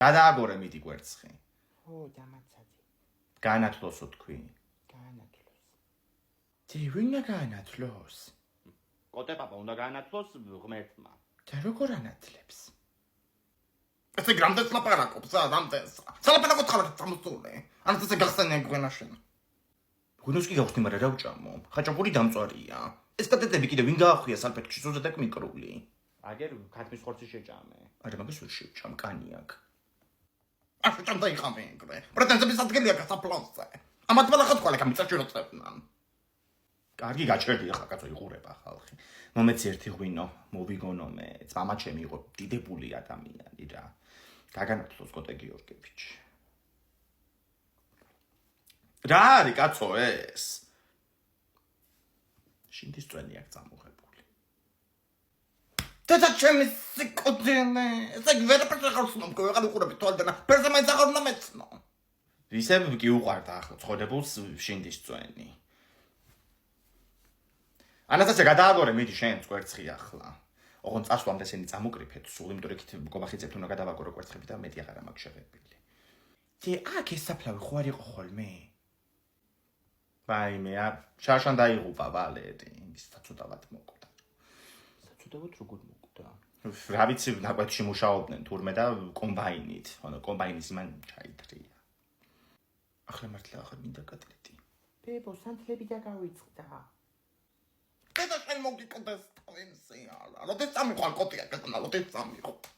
გადააგორე მიდი კვერცხი. ხო, დამაცადი. განათლოსო თქვი. განათლოს. დი ვინა განათლოს? კოტე პაპა უნდა განათლოს ღმერთმა. და როგორ ანათლებს? ესე გრამდეს ლაპარაკობს, ამდენს. სალაპარაკო ხალხი წამოსული. ანც ესე გახსენე გვენაშენ. გუნოს კი გავხსნი, მაგრამ რა ვჭამო? ხაჭაპური დამწვარია. ეს კატეტები კიდე ვინ გაახვია სალფეთში სულზე და მიკრული. აგერ ქათმის ხორცი შეჭამე. არა მაგას ვერ შევჭამ, კანი აქვს. ახლა ჭამდა იყამე ეგრე. პრეტენზების ადგილია გასაფლავზე. ამათ მალახად ყოლე გამიწაჭიროწებნან. კარგი გაჩერდი ახლა კაცო იღურება ხალხი. მომეცი ერთი ღვინო, მოვიგონომე, წამა ჩემი იყო დიდებული ადამიანი რა. გაგანათლოს კოტე გიორგევიჩი. რა არის კაცო ეს? შინდის წვენი აქვს წამოღებული. და ჩემი სიკოძენე, ეს ვერაფერს ახალს მომკო, აღარ უყურები თვალდანა. პერსა მაინც ახალ უნდა მეცნო. ისე კი უყარდა ახლა ცხოვრებულს შინდის წვენი. ანასტასია გადააგორე მიდი შენ კვერცხი ახლა. ოღონ წასვლამდე ესენი წამოკრიფეთ სულ, იმიტომ რომ იქით გობახიცებთ უნდა გადავაგორო კვერცხები და მეტი აღარ მაქვს შეღებილი. დი აქ ეს საფლავი ხო არ იყო ხოლმე? ვაიმე, შარშან დაიღუპა ვალერი, ის საცუდავად მოკვდა. საცუდავად როგორ მოკვდა? რა ვიცი, ნაკვეთში მუშაობდნენ თურმე და კომბაინით, ანუ კომბაინის იმან ჩაიდრია. ახლა მართლა ახლა მინდა კატლეტი. ბებო, სანთლები და გავიწყდა. და შენ მოგიკვდეს თავენსი არა. როდეს წამიყვან კოტია, კატნა, როდეს წამიყვან.